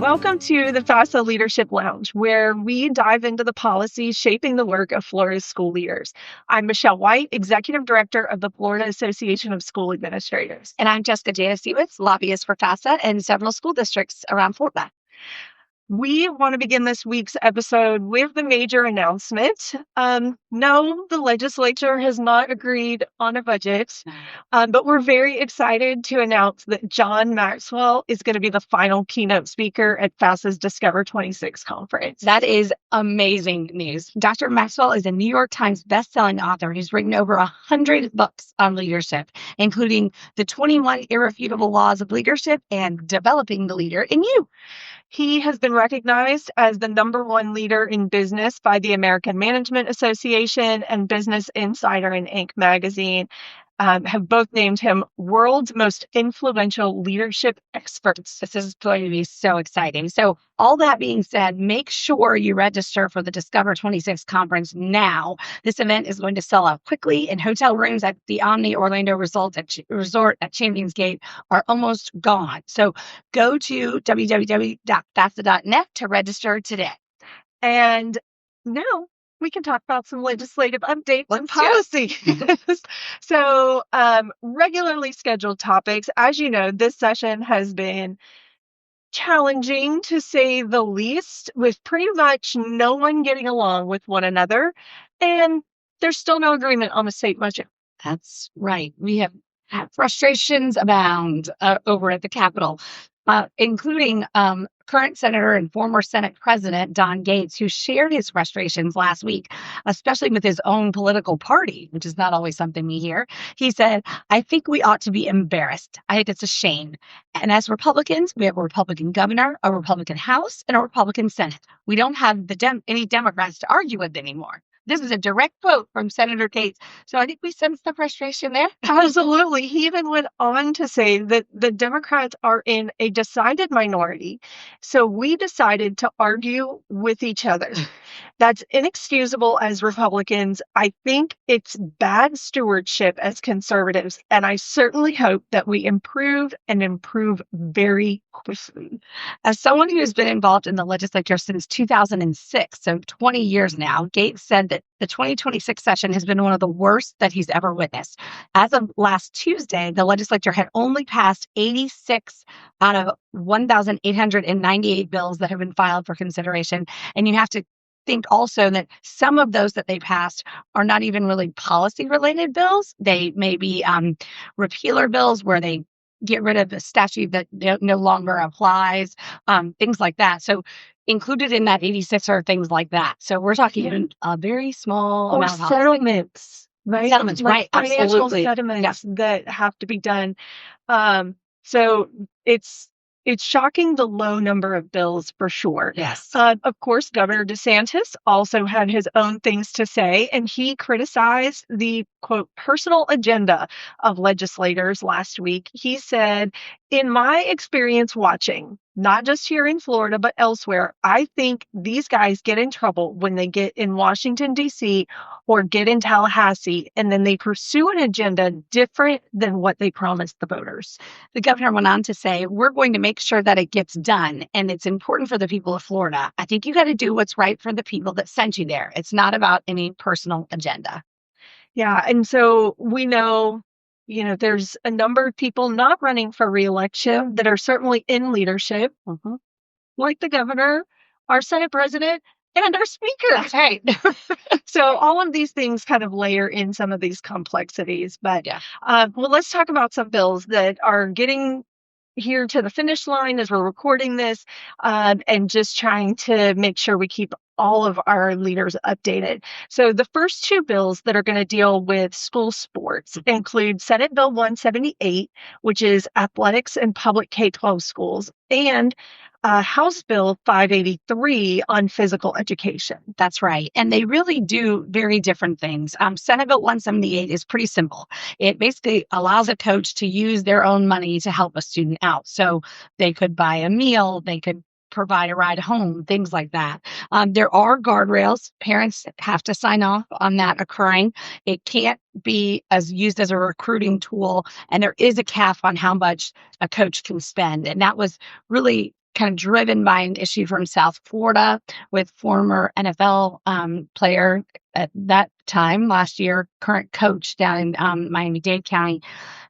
Welcome to the FASA Leadership Lounge, where we dive into the policies shaping the work of Florida's school leaders. I'm Michelle White, Executive Director of the Florida Association of School Administrators. And I'm Jessica Janasiewicz, lobbyist for FASA in several school districts around Florida. We want to begin this week's episode with the major announcement. No, the legislature has not agreed on a budget, but we're very excited to announce that John Maxwell is going to be the final keynote speaker at FASA's Discover 26 conference. That is amazing news. Dr. Maxwell is a New York Times bestselling author who's written over 100 books on leadership, including the 21 Irrefutable Laws of Leadership and Developing the Leader in You. He has been recognized as the #1 leader in business by the American Management Association, and Business Insider and Inc. magazine have both named him world's most influential leadership experts. This is going to be so exciting. So all that being said, make sure you register for the Discover 26 conference now. This event is going to sell out quickly, and hotel rooms at the Omni Orlando Resort at Champions Gate are almost gone. So go to www.fasa.net to register today. And now we can talk about some legislative updates and policy. So regularly scheduled topics. As you know, this session has been challenging, to say the least, with pretty much no one getting along with one another. And there's still no agreement on the state budget. That's right. We have frustrations abound over at the Capitol, including current Senator and former Senate President Don Gates, who shared his frustrations last week, especially with his own political party, which is not always something we hear. He said, "I think we ought to be embarrassed. I think it's a shame. And as Republicans, we have a Republican governor, a Republican House, and a Republican Senate. We don't have any Democrats to argue with anymore." This is a direct quote from Senator Gates. So I think we sense the frustration there. Absolutely. He even went on to say that the Democrats are in a decided minority. So we decided to argue with each other. That's inexcusable as Republicans. I think it's bad stewardship as conservatives. And I certainly hope that we improve and improve very quickly. As someone who has been involved in the legislature since 2006, so 20 years now, Gates said that the 2026 session has been one of the worst that he's ever witnessed. As of last Tuesday, the legislature had only passed 86 out of 1,898 bills that have been filed for consideration. And you have to think also that some of those that they passed are not even really policy-related bills. They may be repealer bills where they get rid of the statute that no longer applies, things like that. So included in that 86 are things like that. So we're talking a very small amount of settlements, right? Settlements, right? Financial Absolutely. settlements that have to be done. So it's shocking, the low number of bills, for sure. Yes. Of course, Governor DeSantis also had his own things to say, and he criticized the, quote, personal agenda of legislators last week. He said, "In my experience watching, not just here in Florida, but elsewhere, I think these guys get in trouble when they get in Washington, D.C. or get in Tallahassee, and then they pursue an agenda different than what they promised the voters." The governor went on to say, "We're going to make sure that it gets done, and it's important for the people of Florida. I think you got to do what's right for the people that sent you there. It's not about any personal agenda." Yeah, and so we know, there's a number of people not running for re-election that are certainly in leadership, like the governor, our Senate president, and our speaker. That's right. So all of these things kind of layer in some of these complexities. But well, let's talk about some bills that are getting here to the finish line as we're recording this, and just trying to make sure we keep all of our leaders updated. So the first two bills that are going to deal with school sports include Senate Bill 178, which is athletics in public K-12 schools, and House Bill 583 on physical education. That's right. And they really do very different things. Senate Bill 178 is pretty simple. It basically allows a coach to use their own money to help a student out. So they could buy a meal, they could provide a ride home, things like that. There are guardrails. Parents have to sign off on that occurring. It can't be used as a recruiting tool, and there is a cap on how much a coach can spend. And that was really kind of driven by an issue from South Florida with former NFL player at that time last year, current coach down in Miami-Dade County.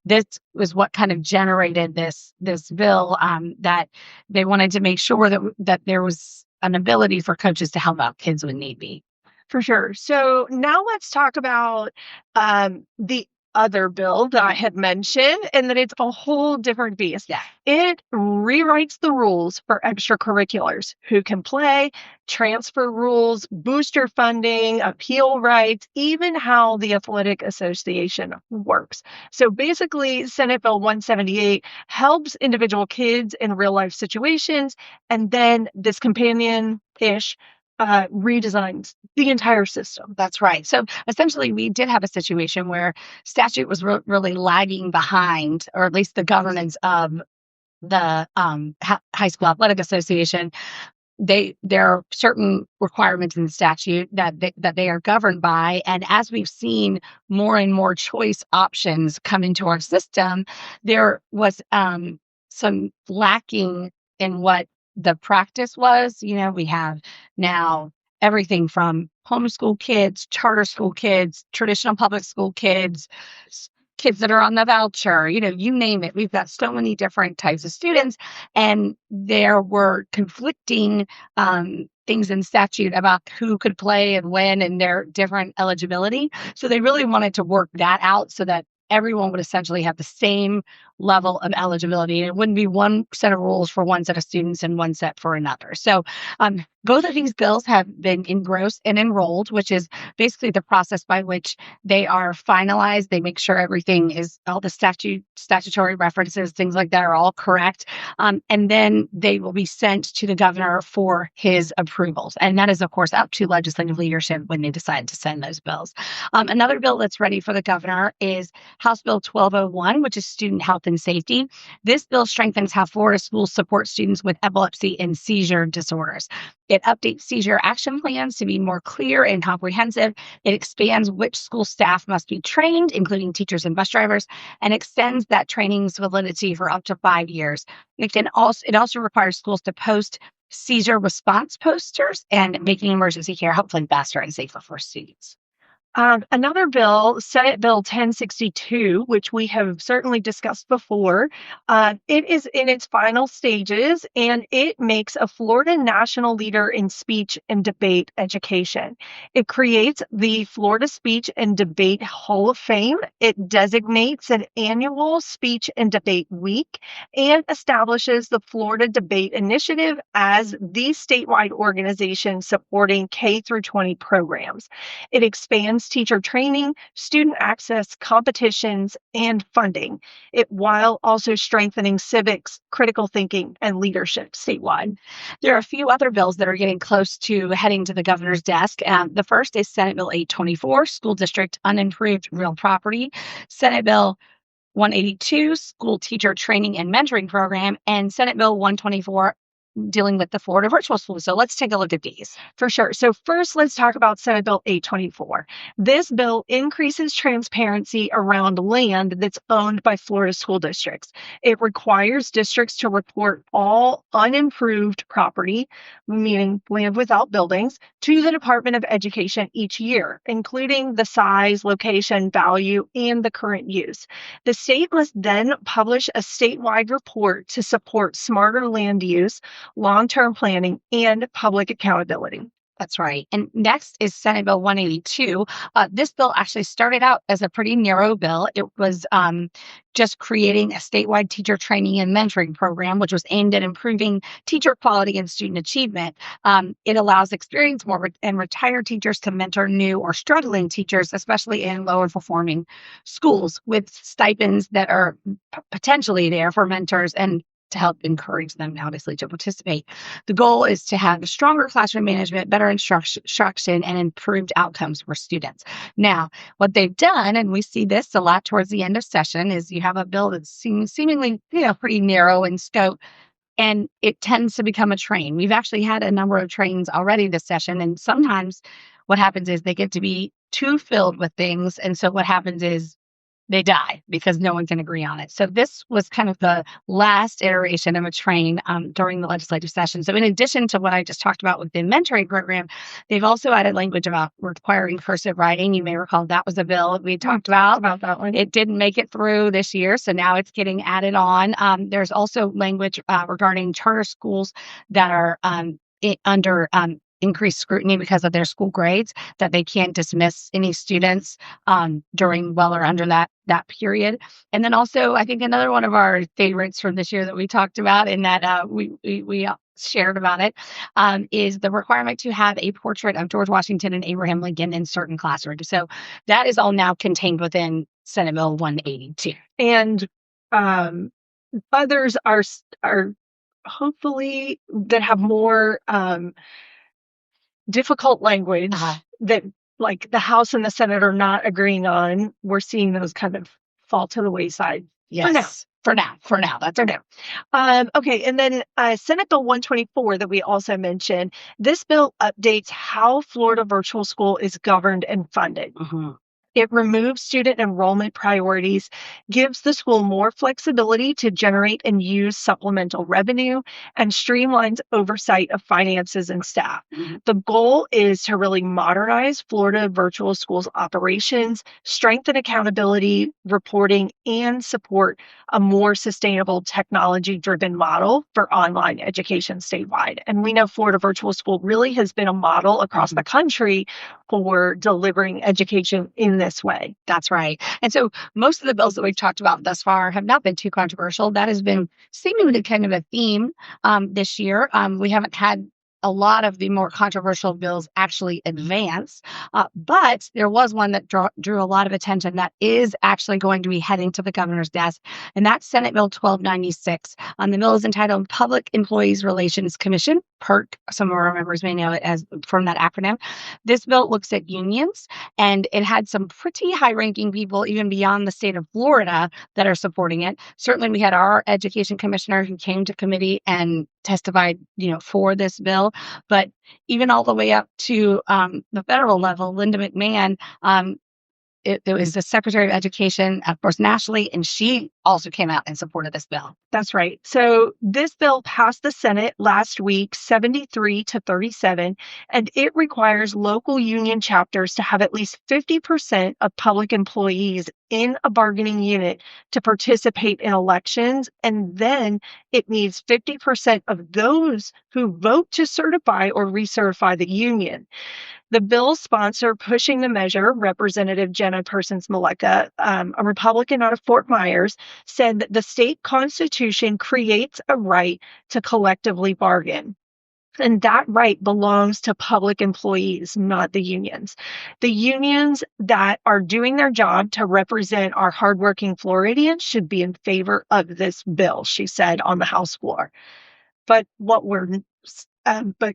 This was what kind of generated this bill, that they wanted to make sure that there was an ability for coaches to help out kids when need be. For sure. So now let's talk about the other bill that I had mentioned, and that it's a whole different beast. Yeah. It rewrites the rules for extracurriculars, who can play, transfer rules, booster funding, appeal rights, even how the athletic association works. So basically, Senate Bill 178 helps individual kids in real life situations, and then this companion-ish redesigns the entire system. That's right. So essentially, we did have a situation where statute was really lagging behind, or at least the governance of the high school athletic association. There are certain requirements in the statute that they are governed by, and as we've seen more and more choice options come into our system, there was some lacking in what the practice was. We have now everything from homeschool kids, charter school kids, traditional public school kids, kids that are on the voucher, you name it. We've got so many different types of students, and there were conflicting things in statute about who could play and when and their different eligibility. So they really wanted to work that out so that everyone would essentially have the same level of eligibility. It wouldn't be one set of rules for one set of students and one set for another. So both of these bills have been engrossed and enrolled, which is basically the process by which they are finalized. They make sure everything is, all the statutory references, things like that are all correct. And then they will be sent to the governor for his approvals. And that is, of course, up to legislative leadership when they decide to send those bills. Another bill that's ready for the governor is House Bill 1201, which is student health and safety. This bill strengthens how Florida schools support students with epilepsy and seizure disorders. It updates seizure action plans to be more clear and comprehensive. It expands which school staff must be trained, including teachers and bus drivers, and extends that training's validity for up to 5 years. It also requires schools to post seizure response posters and making emergency care hopefully faster and safer for students. Another bill, Senate Bill 1062, which we have certainly discussed before, it is in its final stages, and it makes a Florida national leader in speech and debate education. It creates the Florida Speech and Debate Hall of Fame. It designates an annual speech and debate week and establishes the Florida Debate Initiative as the statewide organization supporting K through 20 programs. It expands teacher training, student access, competitions, and funding, while also strengthening civics, critical thinking, and leadership statewide. There are a few other bills that are getting close to heading to the governor's desk. The first is Senate Bill 824, School District Unimproved Real Property, Senate Bill 182, School Teacher Training and Mentoring Program, and Senate Bill 124, dealing with the Florida virtual school. So let's take a look at these. For sure. So first, let's talk about Senate Bill 824. This bill increases transparency around land that's owned by Florida school districts. It requires districts to report all unimproved property, meaning land without buildings, to the Department of Education each year, including the size, location, value, and the current use. The state must then publish a statewide report to support smarter land use, long-term planning, and public accountability. That's right. And next is Senate Bill 182. This bill actually started out as a pretty narrow bill. It was just creating a statewide teacher training and mentoring program, which was aimed at improving teacher quality and student achievement. It allows experienced and retired teachers to mentor new or struggling teachers, especially in lower performing schools, with stipends that are potentially there for mentors and to help encourage them, obviously, to participate. The goal is to have stronger classroom management, better instruction, and improved outcomes for students. Now, what they've done, and we see this a lot towards the end of session, is you have a bill that seems seemingly, pretty narrow in scope, and it tends to become a train. We've actually had a number of trains already this session, and sometimes what happens is they get to be too filled with things, and so what happens is they die because no one can agree on it. So this was kind of the last iteration of a train during the legislative session. So in addition to what I just talked about with the mentoring program, they've also added language about requiring cursive writing. You may recall that was a bill we talked about. That one. It didn't make it through this year, so now it's getting added on. There's also language regarding charter schools that are under increased scrutiny because of their school grades, that they can't dismiss any students during well or under that period. And then also, I think another one of our favorites from this year that we talked about and that we shared about it is the requirement to have a portrait of George Washington and Abraham Lincoln in certain classrooms. So that is all now contained within Senate Bill 182. And others are hopefully that have more difficult language that like the House and the Senate are not agreeing on. We're seeing those kind of fall to the wayside. Yes. For now. That's okay. Okay. And then Senate Bill 124 that we also mentioned, this bill updates how Florida virtual school is governed and funded. Mm-hmm. It removes student enrollment priorities, gives the school more flexibility to generate and use supplemental revenue, and streamlines oversight of finances and staff. Mm-hmm. The goal is to really modernize Florida virtual schools operations, strengthen accountability, reporting, and support a more sustainable technology-driven model for online education statewide. And we know Florida virtual school really has been a model across the country for delivering education in this way. That's right. And so most of the bills that we've talked about thus far have not been too controversial. That has been seemingly kind of a theme this year. We haven't had a lot of the more controversial bills actually advance, but there was one that drew a lot of attention that is actually going to be heading to the governor's desk, and that's Senate Bill 1296. The bill is entitled Public Employees Relations Commission, PERC. Some of our members may know it as from that acronym. This bill looks at unions, and it had some pretty high-ranking people, even beyond the state of Florida, that are supporting it. Certainly, we had our education commissioner who came to committee and testified, for this bill, but even all the way up to the federal level, Linda McMahon, it was the Secretary of Education, of course, nationally, and she also came out and supported this bill. That's right. So this bill passed the Senate last week, 73 to 37, and it requires local union chapters to have at least 50% of public employees in a bargaining unit to participate in elections. And then it needs 50% of those who vote to certify or recertify the union. The bill's sponsor pushing the measure, Representative Jenna Persons-Maleka, a Republican out of Fort Myers, said that the state constitution creates a right to collectively bargain. And that right belongs to public employees, not the unions. The unions that are doing their job to represent our hardworking Floridians should be in favor of this bill, she said on the House floor. But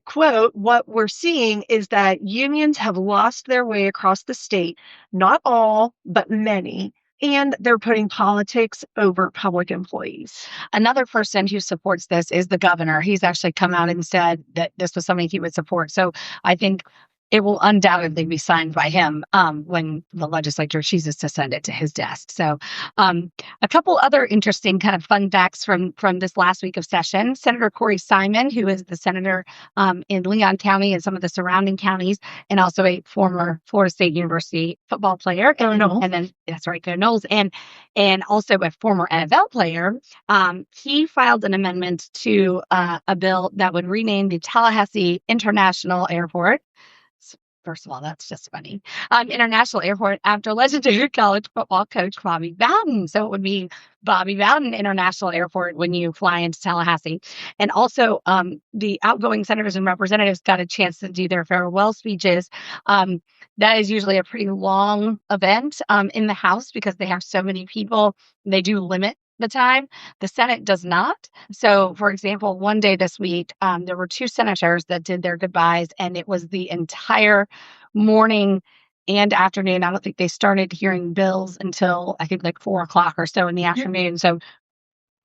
quote, what we're seeing is that unions have lost their way across the state, not all, but many, and they're putting politics over public employees. Another person who supports this is the governor. He's actually come out and said that this was something he would support. So I think it will undoubtedly be signed by him when the legislature chooses to send it to his desk. So a couple other interesting kind of fun facts from this last week of session. Senator Corey Simon, who is the senator in Leon County and some of the surrounding counties, and also a former Florida State University football player. Go Noles. And then, that's right, Go Noles. And also a former NFL player. He filed an amendment to a bill that would rename the Tallahassee International Airport. First of all, that's just funny. International Airport after legendary college football coach Bobby Bowden. So it would be Bobby Bowden International Airport when you fly into Tallahassee. And also the outgoing senators and representatives got a chance to do their farewell speeches. That is usually a pretty long event in the House because they have so many people. They do limit the time. The Senate does not. So, for example, one day this week, there were two senators that did their goodbyes, and it was the entire morning and afternoon. I don't think they started hearing bills until I think like 4 o'clock or so in the afternoon. So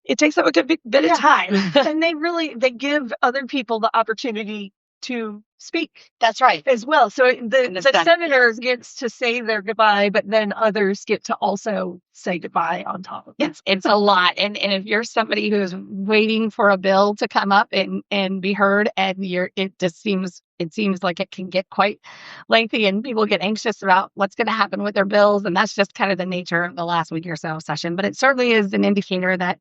it takes up a good bit of time. And they give other people the opportunity to speak. That's right. As well. So the senator gets to say their goodbye, but then others get to also say goodbye on top of it. It's a lot. And if you're somebody who's waiting for a bill to come up and be heard, and it seems like it can get quite lengthy, and people get anxious about what's going to happen with their bills. And that's just kind of the nature of the last week or so session. But it certainly is an indicator that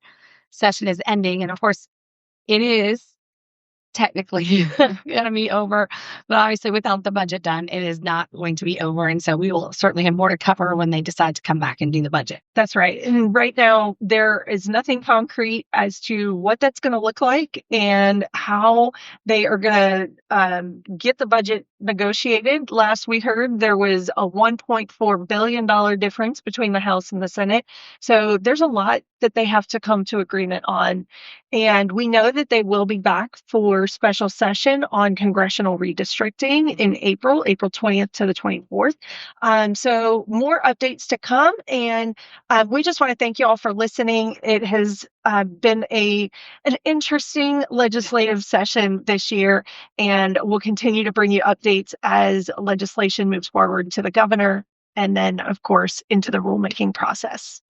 session is ending. And of course, it is technically going to be over, but obviously without the budget done, it is not going to be over. And so we will certainly have more to cover when they decide to come back and do the budget. That's right. And right now, there is nothing concrete as to what that's going to look like and how they are going to get the budget negotiated. Last we heard, there was a $1.4 billion difference between the House and the Senate. So there's a lot that they have to come to agreement on. And we know that they will be back for special session on congressional redistricting in April 20th to the 24th. So more updates to come. And we just want to thank you all for listening. It has been an interesting legislative session this year, and we'll continue to bring you updates as legislation moves forward to the governor and then, of course, into the rulemaking process.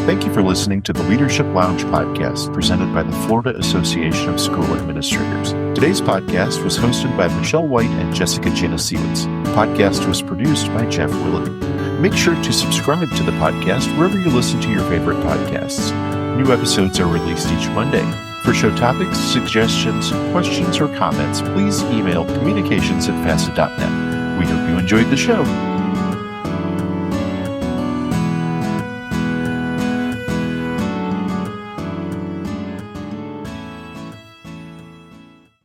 Thank you for listening to the Leadership Lounge podcast presented by the Florida Association of School Administrators. Today's podcast was hosted by Michelle White and Jessica Janasiewicz. The podcast was produced by Jeff Willoughby. Make sure to subscribe to the podcast wherever you listen to your favorite podcasts. New episodes are released each Monday. For show topics, suggestions, questions, or comments, please email communications@fasa.net. We hope you enjoyed the show.